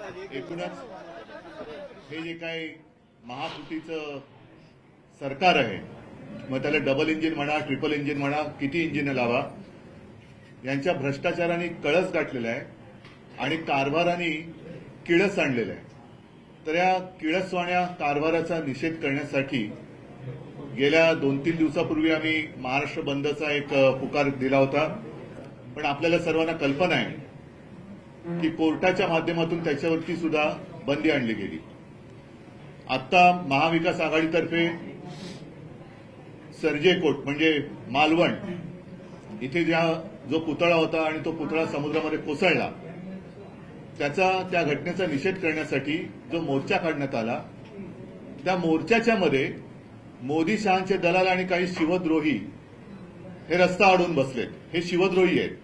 एकूणच हे जे काही महायुतीचं सरकार आहे, मग त्याला डबल इंजिन म्हणा, ट्रिपल इंजिन म्हणा, किती इंजिन लावा, यांच्या भ्रष्टाचाराने कळस गाठलेला आहे आणि कारभाराने किळस आणलेलं आहे. तर या किळसवाण्या कारभाराचा निषेध करण्यासाठी गेल्या 2-3 दिवसापूर्वी आम्ही महाराष्ट्र बंदचा एक पुकार दिला होता. पण आपल्याला सर्वांना कल्पना आहे की कोर्टाच्या माध्यमातून त्याच्यावरती सुद्धा बंदी आणली गेली. आता महाविकास आघाडीतर्फे सर्जेकोट म्हणजे मालवण इथे जो पुतळा होता आणि तो पुतळा समुद्रामध्ये कोसळला, त्या घटनेचा निषेध करण्यासाठी जो मोर्चा काढण्यात आला, त्या मोर्चाच्या मध्ये मोदी शहांचे दलाल आणि काही शिवद्रोही हे रस्ता अडवून बसलेत. हे शिवद्रोही आहेत.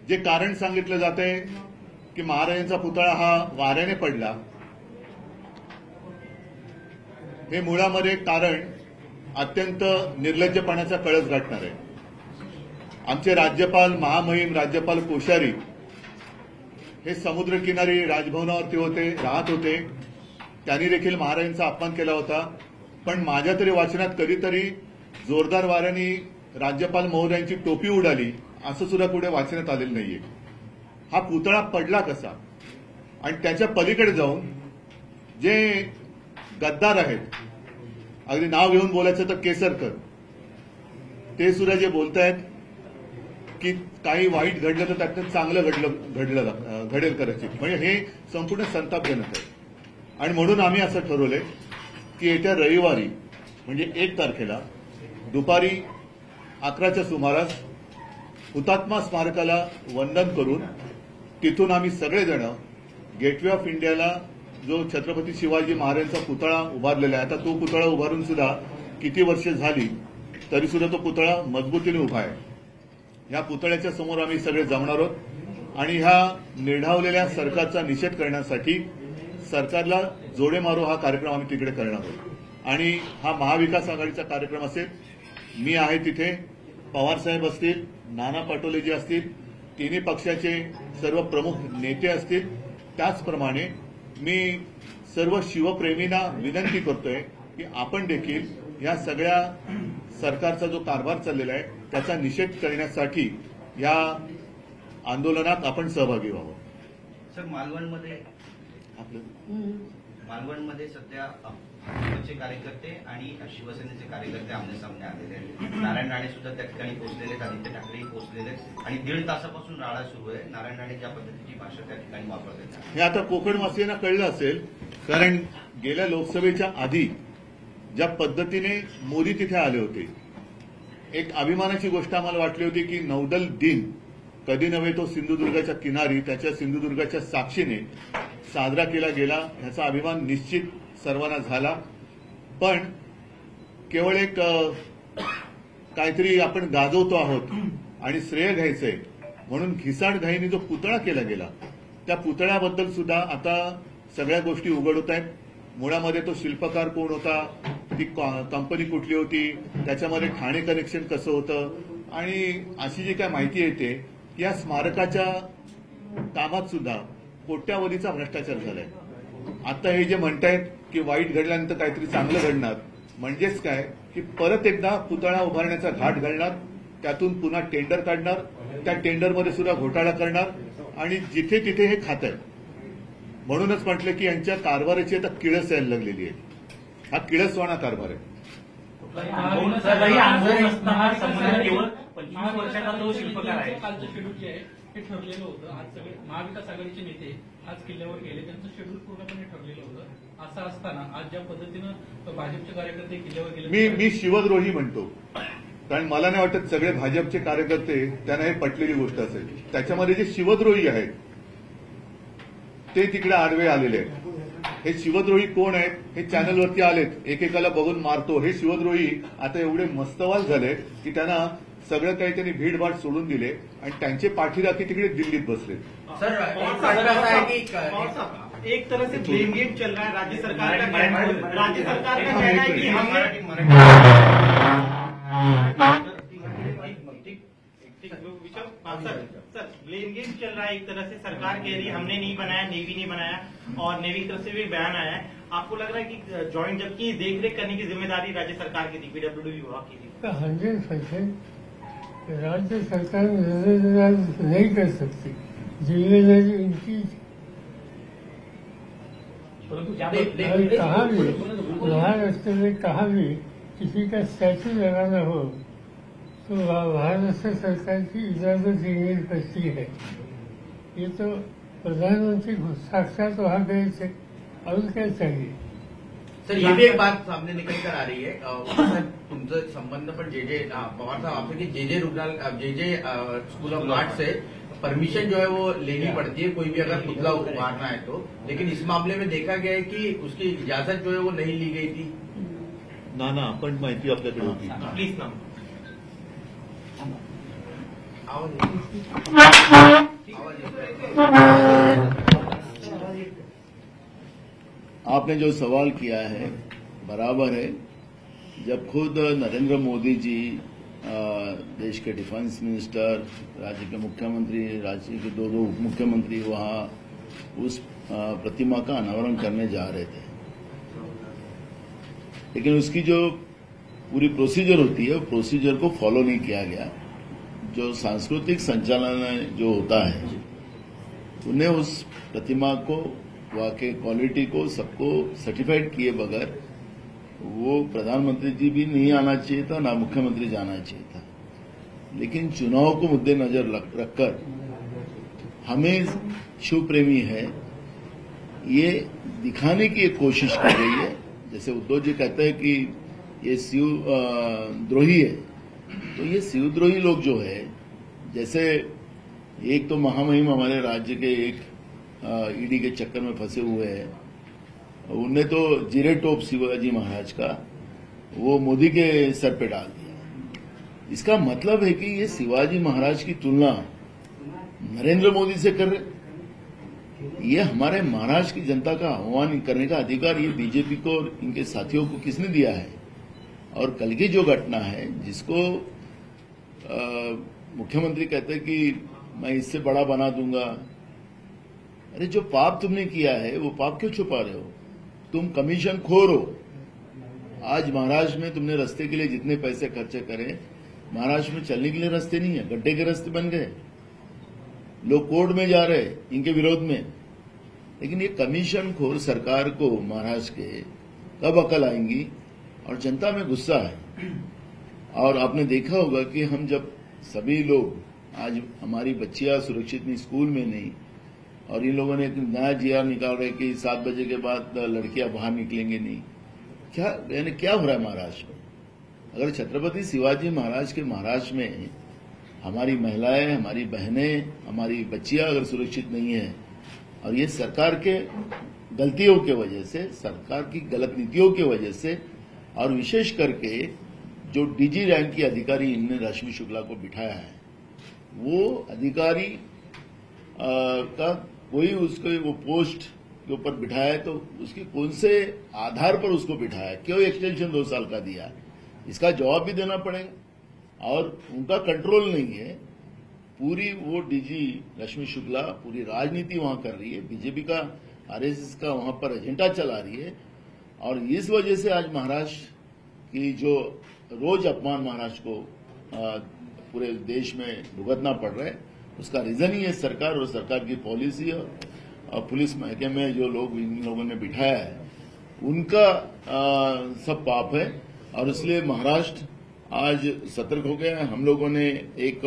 जे कारण सांगितलं जात आहे की महाराजांचा पुतळा हा वाऱ्याने पडला, हे मुळामध्ये कारण अत्यंत निर्लज्जपणाचा कळस गाठणार आहे. आमचे राज्यपाल महामहिम राज्यपाल कोश्यारी हे समुद्रकिनारी राजभवनावरती होते, राहत होते. त्यांनी देखील महाराजांचा अपमान केला होता. पण माझ्या तरी वाचनात कधीतरी जोरदार वाऱ्याने राज्यपाल महोदयांची टोपी उडाली असं सुद्धा कुठे वाचण्यात आलेलं नाहीये. हा पुतळा पडला कसा? आणि त्याच्या पलीकडे जाऊन जे गद्दार आहेत, अगदी नाव घेऊन बोलायचं तर केसरकर, ते सुद्धा जे बोलतायत की काही वाईट घडलं तर त्यातनं चांगलं घडेल कदाचित, म्हणजे हे संपूर्ण संतापजनक आहे. आणि म्हणून आम्ही असं ठरवलंय की येत्या रविवारी म्हणजे 1 तारखेला दुपारी 11च्या सुमारास हुतात्मा स्मारकाला वंदन करून तिथून आम्ही सगळेजण गेटवे ऑफ इंडियाला जो छत्रपती शिवाजी महाराजांचा पुतळा उभारलेला आहे, आता तो पुतळा उभारून सुद्धा किती वर्ष झाली तरी सुद्धा तो पुतळा मजबूतीने उभा आहे. या पुतळ्याच्या समोर आम्ही सगळे जमणार आहोत आणि ह्या निर्ढावलेल्या सरकारचा निषेध करण्यासाठी सरकारला जोडे मारो हा कार्यक्रम आम्ही तिकडे करणार आहोत. आणि हा महाविकास आघाडीचा कार्यक्रम असेल. मी आहे तिथे, पवारसाहेब असतील, नाना पटोलेजी असतील, तिन्ही पक्षाचे सर्व प्रमुख नेते असतील. त्याचप्रमाणे मी सर्व शिवप्रेमींना विनंती करतोय की आपण देखील या सगळ्या सरकारचा जो कारभार चाललेला आहे त्याचा निषेध करण्यासाठी या आंदोलनात आपण सहभागी व्हावं. सर, मालवणमध्ये सध्या भाजपचे कार्यकर्ते आणि शिवसेनेचे कार्यकर्ते आमने सामने आलेले आहेत. नारायण राणे सुद्धा त्या ठिकाणी पोहोचलेले आहेत, आदित्य ठाकरेही पोहोचलेले आहेत आणि 1.5 तासापासून राडा सुरू आहे. नारायण राणे ज्या पद्धतीची भाषा त्या ठिकाणी वापरत आहेत हे आता कोकणवासियांना कळलं असेल, कारण गेल्या लोकसभेच्या आधी ज्या पद्धतीने मोदी तिथे आले होते, एक अभिमानाची गोष्ट आम्हाला वाटली होती की नौदल दिन कधी नव्हे तो सिंधुदुर्गाच्या किनारी त्याच्या सिंधुदुर्गाच्या साक्षीने साजरा केला गेला, ह्याचा अभिमान निश्चित सर्वांना झाला. पण केवळ एक काहीतरी आपण गाजवतो आहोत आणि श्रेय घ्यायचंय म्हणून घिसाडघाईने जो पुतळा केला गेला, त्या पुतळ्याबद्दल सुद्धा आता सगळ्या गोष्टी उघड होत आहेत. मुळामध्ये तो शिल्पकार कोण होता, ती कंपनी कुठली होती, त्याच्यामध्ये ठाणे कनेक्शन कसं होतं, आणि अशी जी काय माहिती येते या स्मारकाच्या कामात सुद्धा कोट्यावधीचा भ्रष्टाचार झालाय. आता हे जे म्हणतायत की वाईट घडल्यानंतर काहीतरी चांगलं घडणार, म्हणजेच काय की परत एकदा पुतळा उभारण्याचा घाट घालणार, त्यातून पुन्हा टेंडर काढणार, त्या टेंडरमध्ये सुद्धा घोटाळा करणार आणि जिथे तिथे हे खात आहे. म्हणूनच म्हटलं की यांच्या कारभाराची आता किळस यायला लागलेली आहे. हा किळसवाणा कारभार आहे. 25 वर्षाचा जो शिल्पकार आहे, कालचं शेड्यूल जे आहे ते ठरलेलं होतं. आज सगळे महाविकास आघाडीचे नेते आज किल्ल्यावर गेले, त्यांचं शेड्यूल पूर्णपणे ठरलेलं होतं. असं असताना आज ज्या पद्धतीनं भाजपचे कार्यकर्ते किल्ल्यावर गेले, मी शिवद्रोही म्हणतो, कारण मला नाही वाटत सगळे भाजपचे कार्यकर्ते त्यांना हे पटलेली गोष्ट असेल. त्याच्यामध्ये जे शिवद्रोही आहेत ते तिकडे आडवे आलेले आहेत. हे शिवद्रोही कोण आहेत हे चॅनलवरती आलेत, एकेकाला बघून मारतो. हे शिवद्रोही आता एवढे मस्तवाल झाले की त्यांना सगळं काही त्यांनी भीडभाड सोडून दिले आणि त्यांचे पाठीराखी तिकडे दिल्लीत बसले. सर, एक तरह से ब्लेम गेम चल रहा है राज्य सरकार का कहना है कि सर ब्लेम गेम डिस्प्यूट चल रहा है, एक तरह से सरकार कह रही है हमने नहीं बनाया, नेवी ने बनाया, और नेवी की तरफ से भी बयान आया है। आपको लग रहा है कि ज्वाइंट, जबकि देखरेख करने की जिम्मेदारी राज्य सरकार की थी, पीडब्ल्यूडी विभाग की थी? 100% राज्य सरकार नजरअंदाज नहीं कर सकती, जिम्मेदारी उनकी। कहाँ भी महाराष्ट्र में कहाँ भी किसी का स्टैचू लगाना हो तो महाराष्ट्र सरकार की इजाजत लेनी पड़ती है। ये तो प्रधानमंत्री साक्षात वहाँ गए थे, और क्या चाहिए? सर, ये भी एक बात सामने निकल कर आ रही है, तुमचं संबंध पण जे पवार साहब आपसे कि जे school of art say permission जो है वो लेनी पड़ती है कोई भी अगर पुतला उभारना है तो, लेकिन इस मामले में देखा गया है कि उसकी इजाजत जो है वो नहीं ली गई थी। ना पण माहिती आपल्याकडे होती। प्लीज ना आपने जो सवाल किया है बराबर है। जब खुद नरेंद्र मोदी जी देश के डिफेंस मिनिस्टर, राज्य के मुख्यमंत्री, राज्य के दो उप मुख्यमंत्री वहां उस प्रतिमा का अनावरण करने जा रहे थे, लेकिन उसकी जो पूरी प्रोसीजर होती है, प्रोसीजर को फॉलो नहीं किया गया। जो सांस्कृतिक संचालन जो होता है, उन्हें उस प्रतिमा को, वहां के क्वालिटी को, सबको सर्टिफाइड किए बगैर वो प्रधानमंत्री जी भी नहीं आना चाहिए था, ना मुख्यमंत्री जाना चाहिए था। लेकिन चुनाव को मद्देनजर रखकर हमें शिव प्रेमी है ये दिखाने की एक कोशिश की गई है। जैसे उद्धव जी कहते हैं कि ये शिव द्रोही है, तो ये शिवद्रोही लोग जो है, जैसे एक तो महामहिम हमारे राज्य के एक ईडी के चक्कर में फंसे हुए हैं, उनने तो जीरे टोप शिवाजी महाराज का वो मोदी के सर पे डाल दिया। इसका मतलब है कि ये शिवाजी महाराज की तुलना नरेंद्र मोदी से कर रहे। ये हमारे महाराष्ट्र की जनता का आह्वान करने का अधिकार ये बीजेपी को और इनके साथियों को किसने दिया है? और कल की जो घटना है, जिसको मुख्यमंत्री कहते हैं कि मैं इससे बड़ा बना दूंगा, अरे जो पाप तुमने किया है वो पाप क्यों छुपा रहे हो? तुम कमीशन खोर हो। आज महाराष्ट्र में तुमने रास्ते के लिए जितने पैसे खर्चे करे, महाराष्ट्र में चलने के लिए रास्ते नहीं है, गड्ढे के रास्ते बन गए, लोग कोर्ट में जा रहे इनके विरोध में। लेकिन ये कमीशन खोर सरकार को महाराष्ट्र के कब अकल आएंगी? और जनता में गुस्सा है। और आपने देखा होगा कि हम जब सभी लोग, आज हमारी बच्चियां सुरक्षित नहीं, स्कूल में नहीं, और इन लोगों ने एक नया जीआर निकाल रहे कि 7 बजे के बाद लड़कियां बाहर निकलेंगे नहीं। क्या यानी क्या हो रहा है महाराष्ट्र में? अगर छत्रपति शिवाजी महाराज के महाराष्ट्र में हमारी महिलाएं, हमारी बहनें, हमारी बच्चियां अगर सुरक्षित नहीं है, और ये सरकार के गलतियों की वजह से, सरकार की गलत नीतियों की वजह से, और विशेष करके जो डीजी रैंक की अधिकारी इनने रश्मि शुक्ला को बिठाया है, वो अधिकारी का कोई उसको वो पोस्ट के ऊपर बिठाया है, तो उसकी कौन से आधार पर उसको बिठाया है? क्यों एक्सटेंशन 2 साल का दिया? इसका जवाब भी देना पड़ेगा। और उनका कंट्रोल नहीं है। पूरी वो डीजी रश्मि शुक्ला पूरी राजनीति वहां कर रही है, बीजेपी का, आरएसएस का वहां पर एजेंडा चला रही है। और इस वजह से आज महाराष्ट्र की जो रोज अपमान महाराष्ट्र को पूरे देश में भुगतना पड़ रहा है, उसका रीजन ही है सरकार और सरकार की पॉलिसी और पुलिस महकमे में जो लोग इन लोगों ने बिठाया है, उनका सब पाप है। और इसलिए महाराष्ट्र आज सतर्क हो गया है। हम लोगों ने एक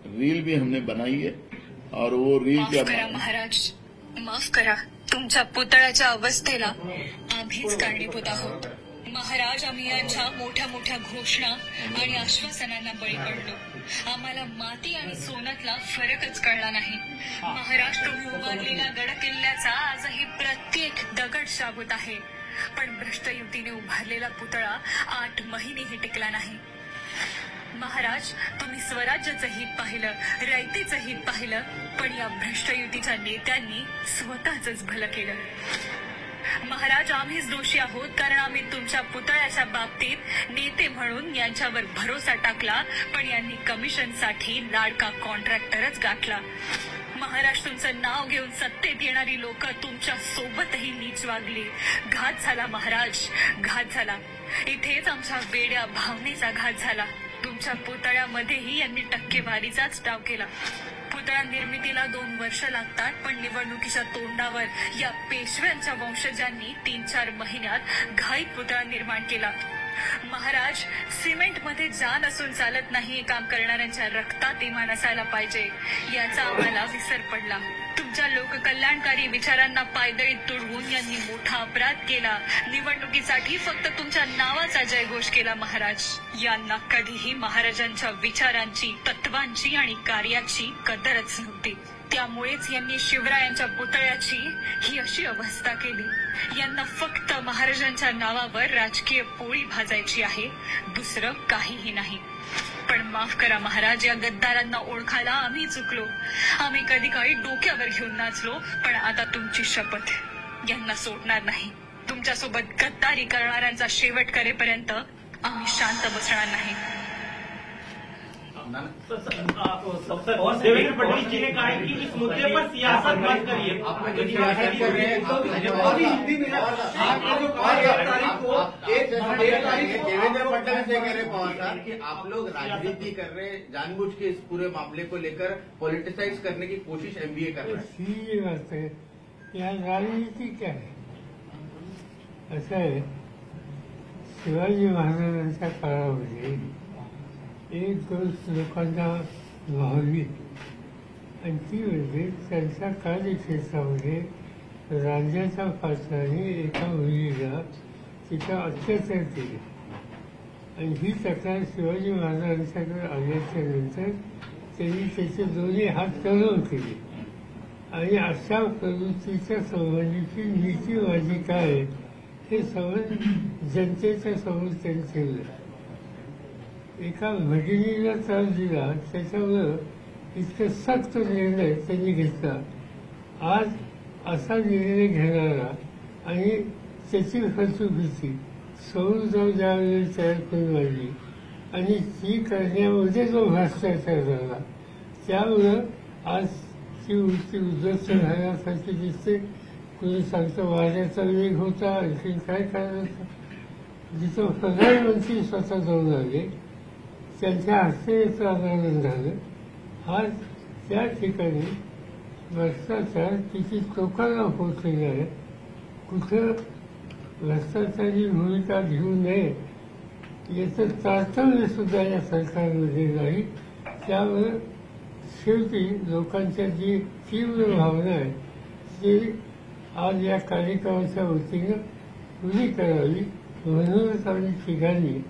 रील भी हमने बनाई है, और वो रील माफ करा महाराज, माफ करा. तुमच्या पुतळ्याच्या अवस्थेला आम्हीच कारणीभूत आहोत. महाराज, आम्ही यांच्या मोठ्या मोठ्या घोषणा आणि आश्वासनांना बळी पडलो. आम्हाला माती आणि सोन्यातला फरकच कळला नाही. महाराज, तुम्ही उभारलेल्या गडकिल्ल्याचा आजही प्रत्येक दगड शाबूत आहे, पण भ्रष्ट युतीने उभारलेला पुतळा 8 महिनेही टिकला नाही. महाराज, तुम्ही स्वराज्याचं हित पाहिलं, रयतेचं हित पाहिलं, पण या भ्रष्ट युतीच्या नेत्यांनी स्वतःच भलं केलं. महाराज, आम्हीच दोषी आहोत, कारण आम्ही तुमच्या पुतळ्याच्या बाबतीत नेते म्हणून यांच्यावर भरोसा टाकला, पण यांनी कमिशनसाठी लाडका कॉन्ट्रॅक्टरच गाठला. महाराष्ट्राचं नाव घेऊन सत्तेत येणारी लोक तुमच्या सोबतही नीच वागली. घात झाला महाराज, घात झाला. इथेच आमच्या वेड्या भावनेचा घात झाला. तुमच्या पुतळ्यामध्येही यांनी टक्केवारीचाच डाव केला. पुतळा निर्मितीला 2 वर्ष लागतात, पण निवडणुकीच्या तोंडावर या पेशव्यांच्या वंशजांनी 3-4 महिन्यात घाईत पुतळा निर्माण केला. महाराज, सिमेंटमध्ये जान असून चालत नाही. काम करणाऱ्यांच्या रक्तात इमान असायला पाहिजे, याचा आम्हाला विसर पडला. तुमच्या लोककल्याणकारी विचारांना पायदळीत तुडवून यांनी मोठा अपराध केला. निवडणुकीसाठी फक्त तुमच्या नावाचा जयघोष केला. महाराज, यांना कधीही महाराजांच्या विचारांची, तत्वांची आणि कार्याची कदरच नव्हती. त्यामुळेच यांनी शिवरायांच्या पुतळ्याची ही अशी अवस्था केली. यांना फक्त महाराजांच्या नावावर राजकीय पोळी भाजायची आहे, दुसरं काहीही नाही. पण माफ करा महाराज, या गद्दारांना ओळखायला आम्ही चुकलो. आम्ही कधी काळी डोक्यावर घेऊन नाचलो, पण आता तुमची शपथ, यांना सोडणार नाही. तुमच्यासोबत गद्दारी करणाऱ्यांचा शेवट करेपर्यंत आम्ही शांत बसणार नाही. देवेंद्र फडणवीस जी ने कहा है कि इस मुद्दे पर सियासत मत करिए. देवेंद्र फडणवीस ने कह रहे पवार साहब कि आप लोग राजनीति कर रहे हैं, जानबूझ के इस पूरे मामले को लेकर पॉलिटिसाइज करने की कोशिश एमबीए कर रहे हैं. सीधी बात है, यहाँ राजनीति क्या है? असं आहे, शिवाजी महाराजांच्या काळामध्ये एक गोष्ट लोकांना भावली आणि ती म्हणजे त्यांच्या कार्यक्षेत्रामध्ये राज्याच्या पात्राने एका मुलीला तिचा अत्याचार केले आणि ही तक्रार शिवाजी महाराजांच्याकडे आल्याच्या नंतर त्यांनी त्याचे दोन्ही हात तळून केले आणि अशा प्रवृत्तीच्या संबंधीची नीती माझी काय आहे हे समज जनतेच्या समोर त्यांनी ठेवलं. एका भगिनीला त्रास दिला, त्याच्यामुळं इतकं सक्त निर्णय त्यांनी घेतला. आज असा निर्णय घेणारा आणि त्याची फसवणुकीची संविधान ज्यावेळी तयार करून आणली आणि ती करण्यामध्ये जो भ्रष्टाचार झाला, त्यामुळं आज ती वृत्ती उद्ध्वस्त झाल्यासारखी दिसते. कुणी सांगतं वाऱ्याचा वेग होता, आणखी काय कारण होतं. जिथं प्रधानमंत्री स्वतः जाऊन आले, त्यांच्या हस्ते याचं आंदोलन झालं. आज त्या ठिकाणी भ्रष्टाचार किती लोकांना पोचलेला आहे. कुठं भ्रष्टाचारी भूमिका घेऊ नये याचं तारतम्य सुद्धा या सरकारमध्ये नाही. त्यामुळे शेवटी लोकांच्या जी तीव्र भावना आहे ती आज या कार्यक्रमाच्या वतीनं पुरी करावी म्हणूनच आम्ही तिघांनी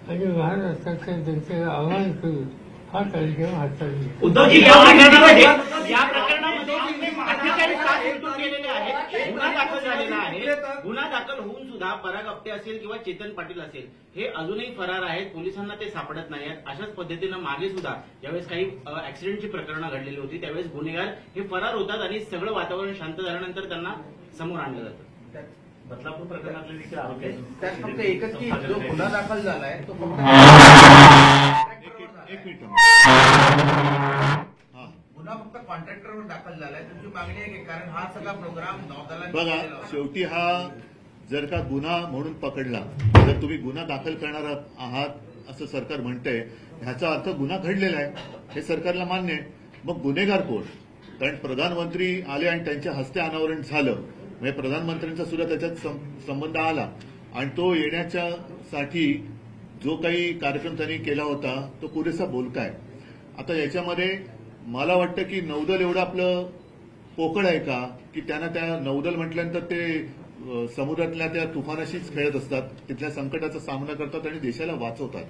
आणि महाराष्ट्राच्या जनतेला आवाहन करून हा कार्यक्रम हाताळला. उद्धवजी, या प्रकरणामध्ये आपले महाधिकारी 7 उलटून गेलेले आहेत. गुन्हा दाखल झालेला आहे. गुन्हा दाखल होऊन सुद्धा पराग आपटे असेल किंवा चेतन पाटील असेल हे अजूनही फरार आहेत. पोलिसांना ते सापडत नाही आहेत. अशाच पद्धतीनं मागे सुद्धा ज्यावेळेस काही ऍक्सिडेंटची प्रकरणं घडलेली होती त्यावेळेस गुन्हेगार हे फरार होतात आणि सगळं वातावरण शांत झाल्यानंतर त्यांना समोर आणलं जातं. बदलापूर प्रकरणातले देखील आरोपी आहेत. त्यात फक्त एकच की जो गुन्हा दाखल झालाय तो फक्त एक मिनिट. गुन्हा फक्त कॉन्ट्रॅक्टरवर दाखल झालाय. तुमची मागणी आहे की कारण हा सगळा प्रोग्राम नौदलाने बघा, केलेला होता. शेवटी हा जर का गुन्हा म्हणून पकडला, जर तुम्ही गुन्हा दाखल करणार आहात असं सरकार म्हणतंय, ह्याचा अर्थ गुन्हा घडलेला आहे हे सरकारला मान्य आहे. मग गुन्हेगार कोण? कारण प्रधानमंत्री आले आणि त्यांच्या हस्ते अनावरण झालं, म्हणजे प्रधानमंत्र्यांचा सुद्धा त्याच्यात संबंध आला आणि तो येण्याच्यासाठी जो काही कार्यक्रम त्यांनी केला होता तो पुरेसा बोलका आहे. आता याच्यामध्ये मला वाटतं की नौदल एवढं आपलं पोकळ आहे का की त्यांना त्या नौदल म्हटल्यानंतर ते समुद्रातल्या त्या तुफानाशीच खेळत असतात, तिथल्या संकटाचा सामना करतात आणि देशाला वाचवतात.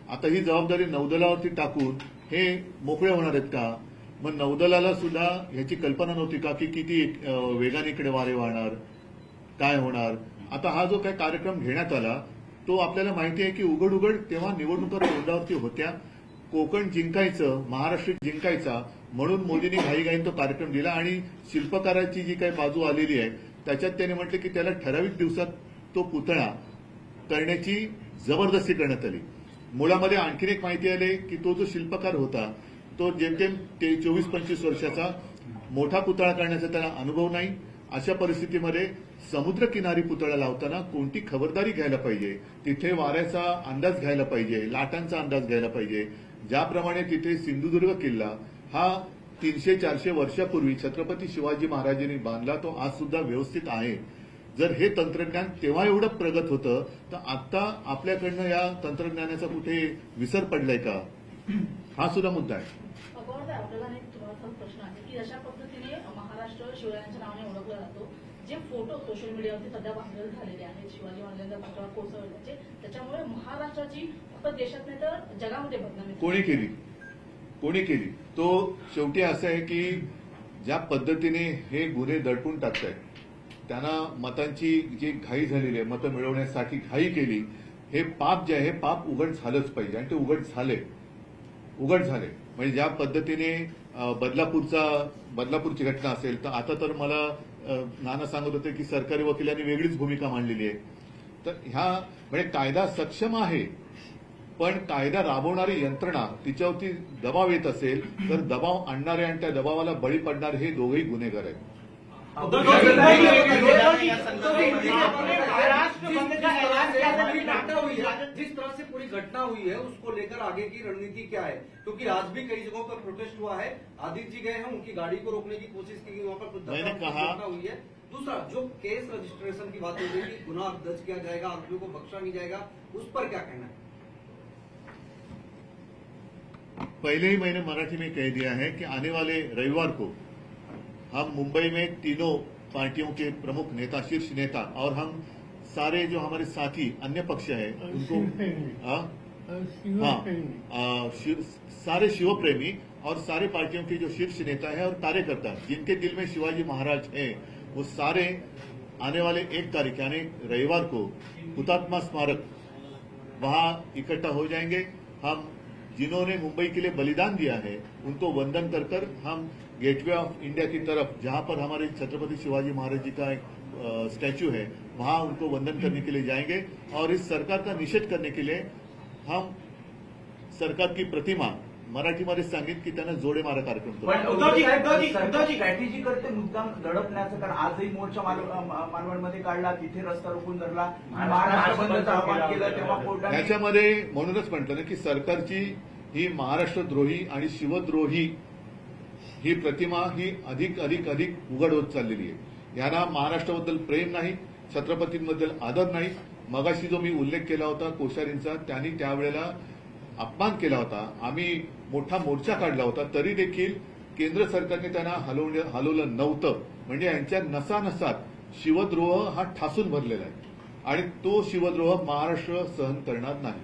आता ही जबाबदारी नौदलावरती टाकून हे मोकळे होणार आहेत का? मग नौदलाला सुद्धा ह्याची कल्पना नव्हती का की किती वेगाने इकडे वारे वाहणार, काय होणार? आता हा जो काही कार्यक्रम घेण्यात आला तो आपल्याला माहिती आहे की उघड उघड तेव्हा निवडणुका तोंडावरती होत्या. कोकण जिंकायचं, महाराष्ट्र जिंकायचा म्हणून मोदींनी घाईघाईने तो कार्यक्रम दिला आणि शिल्पकाराची जी काही बाजू आलेली आहे त्याच्यात त्याने म्हटलं की त्याला ठराविक दिवसात तो पुतळा करण्याची जबरदस्ती करण्यात आली. मुळामध्ये आणखीन एक माहिती आली की तो जो शिल्पकार होता तो जेमतेम 24-25 वर्षाचा मोठा पुतळा करण्याचा त्याला अनुभव नाही. अशा परिस्थितीमध्ये समुद्रकिनारी पुतळा लावताना कोणती खबरदारी घ्यायला पाहिजे, तिथे वाऱ्याचा अंदाज घ्यायला पाहिजे, लाटांचा अंदाज घ्यायला पाहिजे. ज्याप्रमाणे तिथे सिंधुदुर्ग किल्ला हा 300-400 वर्षापूर्वी छत्रपती शिवाजी महाराजांनी बांधला, तो आज सुद्धा व्यवस्थित आहे. जर हे तंत्रज्ञान तेव्हा एवढं प्रगत होतं तर आता आपल्याकडनं या तंत्रज्ञानाचा कुठे विसर पडलाय का, हा सुद्धा मुद्दा आहे. आपल्याला एक थोडासा प्रश्न आहे की अशा पद्धतीने महाराष्ट्र शिवरायांच्या नावाने ओळखला जातो. जे फोटो सोशल मीडियावरती सध्या व्हायरल झालेले आहेत शिवाजी महाराजांच्या पुतळा कोसळल्याचे, त्याच्यामुळे महाराष्ट्राची फक्त देशात नाही तर जगामध्ये बदनामी कोणी केली तो शेवटी असं आहे की ज्या पद्धतीने हे गुन्हे दडपून टाकतायत, त्यांना मतांची जी घाई झालेली आहे, मतं मिळवण्यासाठी घाई केली, हे पाप जे आहे हे पाप उघड झालंच पाहिजे आणि ते उघड झाले. म्हणजे ज्या पद्धतीने बदलापूरची घटना असेल तर आता तर मला नाना सांगत होते की सरकारी वकिलांनी वेगळीच भूमिका मांडलेली आहे. तर ह्या म्हणजे कायदा सक्षम आहे, पण कायदा राबवणारी यंत्रणा तिच्यावरती दबाव येत असेल तर दबाव आणणारे आणि त्या दबावाला बळी पडणारे हे दोघेही गुन्हेगार आहेत. जिस तरह से पूरी घटना हुई है उसको लेकर आगे की रणनीति क्या है, क्योंकि आज भी कई जगहों पर प्रोटेस्ट हुआ है. आदित्य जी गए हैं, उनकी गाड़ी को रोकने की कोशिश की गई, वहां पर कुछ घटना हुई है. दूसरा जो केस रजिस्ट्रेशन की बात हो रही है, गुनाह दर्ज किया जाएगा, आरोपियों को बख्शा नहीं जाएगा, उस पर क्या कहना है? पहले ही मैंने मराठी में कह दिया है कि आने वाले रविवार को हम मुंबई में तीनों पार्टियों के प्रमुख नेता, शीर्ष नेता और हम सारे जो हमारे साथी अन्य पक्ष है उनको सारे शिवप्रेमी और सारे पार्टियों के जो शीर्ष नेता है और कार्यकर्ता जिनके दिल में शिवाजी महाराज है, वो सारे आने वाले 1 तारीख यानी रविवार को हुतात्मा स्मारक वहां इकट्ठा हो जाएंगे. हम जिन्होंने मुंबई के लिए बलिदान दिया है उनको वंदन कर हम गेटवे ऑफ इंडिया की तरफ, जहां पर हमारे छत्रपति शिवाजी महाराज जी का एक स्टैच्यू है, वहां उनको वंदन करने के लिए जाएंगे. और इस सरकार का निषेध करने के लिए हम सरकार की प्रतिमा मराठीमध्ये सांगित की त्यांना जोडे मारा कार्यक्रम करू. उद्धवजी स्ट्रॅटेजी करते मुद्दाम दडपण्याचं, कारण आजही मोर्चा मालवणमध्ये काढला, तिथे रस्ता रोखून धरला, महाराष्ट्र बंदचं आवाहन केलं, तेव्हा कोर्टाने याच्यामध्ये म्हणूनच म्हटलं ना की सरकारची ही महाराष्ट्रद्रोही आणि शिवद्रोही ही प्रतिमा ही अधिक उघड होत चाललेली आहे. यांना महाराष्ट्राबद्दल प्रेम नाही, छत्रपतींबद्दल आदर नाही. मगाशी जो मी उल्लेख केला होता कोश्यारींचा, त्यांनी त्यावेळेला अपमान केला होता, आम्ही मोठा मोर्चा काढला होता, तरी देखील केंद्र सरकारने त्यांना हलवलं नव्हतं. म्हणजे यांच्या नसानसात शिवद्रोह हा ठासून भरलेला आहे आणि तो शिवद्रोह महाराष्ट्र सहन करणार नाही.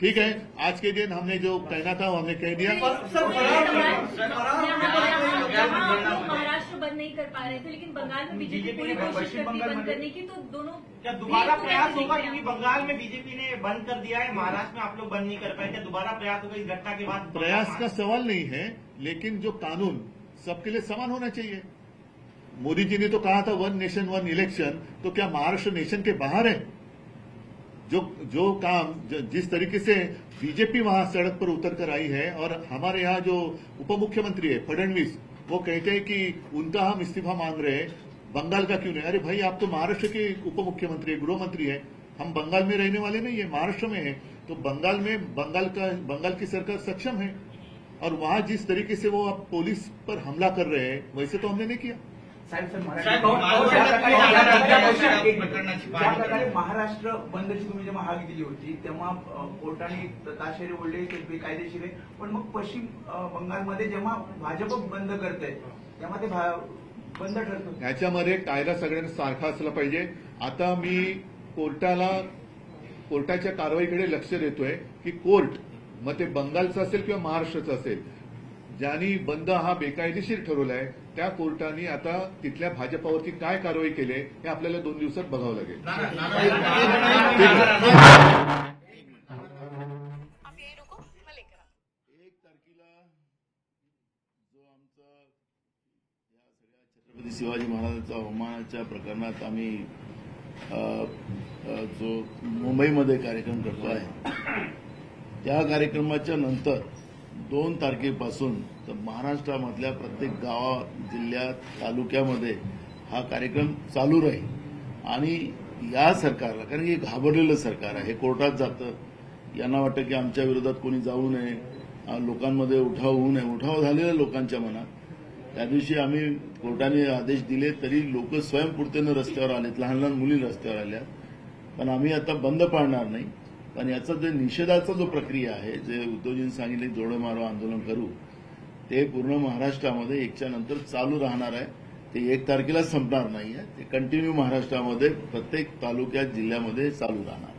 ठीक है, आज के दिन हमने जो कहना था हमने कह दिया. महाराष्ट्र बंद नहीं कर पा रहे थे, लेकिन बंगाल में बीजेपी पूरी कोशिश करती है बंद करने की, तो दोनों क्या दोबारा प्रयास होगा? क्योंकि बंगाल में बीजेपी ने बंद कर दिया है, महाराष्ट्र में आप लोग बंद नहीं कर पाए, क्या दोबारा प्रयास होगा इस घटना के बाद? प्रयास का सवाल नहीं है, लेकिन जो कानून सबके लिए समान होना चाहिए. मोदी जी ने तो कहा था 1 नेशन 1 इलेक्शन, तो क्या महाराष्ट्र नेशन के बाहर है? जो काम जिस तरीके से बीजेपी वहां सड़क पर उतर कर आई है और हमारे यहाँ जो उप मुख्यमंत्री है फडणवीस, वो कहते हैं कि उनका हम इस्तीफा मांग रहे हैं, बंगाल का क्यों नहीं? अरे भाई, आप तो महाराष्ट्र के उप मुख्यमंत्री है, गृह मंत्री है, हम बंगाल में रहने वाले नहीं है, महाराष्ट्र में है. तो बंगाल की सरकार सक्षम है और वहां जिस तरीके से वो अब पुलिस पर हमला कर रहे हैं वैसे तो हमने नहीं किया. ज्या महाराष्ट्र बंदची तुम्ही जेव्हा हाक दिली होती तेव्हा कोर्टाने ताशेरे ओढले ते बेकायदेशीर आहे, पण मग पश्चिम बंगालमध्ये जेव्हा भाजप बंद करते तेव्हा ते बंद ठरतं. याच्यामध्ये कायदा सगळ्यांना सारखा असला पाहिजे. आता मी कोर्टाच्या कारवाईकडे लक्ष देतोय की कोर्ट, मग ते बंगालचं असेल किंवा महाराष्ट्राचं असेल, ज्यांनी बंद हा बेकायदेशीर ठरवलाय त्या कोर्टाने आता तिथल्या भाजपावरती काय कारवाई केली हे आपल्याला 2 दिवसात बघावं लागेल. 1 तारखेला जो आमचा या सगळ्या छत्रपती शिवाजी महाराजांच्या अवमानाच्या प्रकरणात आम्ही जो मुंबईमध्ये कार्यक्रम करतो आहे त्या कार्यक्रमाच्या नंतर 2 तारखेपासून तर महाराष्ट्रामधल्या प्रत्येक गावा जिल्ह्यात तालुक्यामध्ये हा कार्यक्रम चालू राहील आणि या सरकारला कारण की घाबरलेलं सरकार आहे, हे कोर्टात जातं, यांना वाटतं की आमच्या विरोधात कोणी जाऊ नये, लोकांमध्ये उठाव होऊ नये, उठाव झालेल्या लोकांच्या मनात. त्या दिवशी आम्ही कोर्टाने आदेश दिले तरी लोक स्वयंपूर्तीनं रस्त्यावर आलेत, लहान लहान मुली रस्त्यावर आल्या. पण आम्ही आता बंद पाडणार नाही, पण याचा जे निषेधाचा जो प्रक्रिया आहे, जे उद्धवजींनी सांगितले जोडे मारो आंदोलन करू, ते पूर्ण महाराष्ट्रामध्ये एकच्या नंतर चालू राहणार आहे. ते 1 तारखेला संपणार नाहीये, ते कंटिन्यू महाराष्ट्रामध्ये प्रत्येक तालुक्यात जिल्ह्यामध्ये चालू राहणार.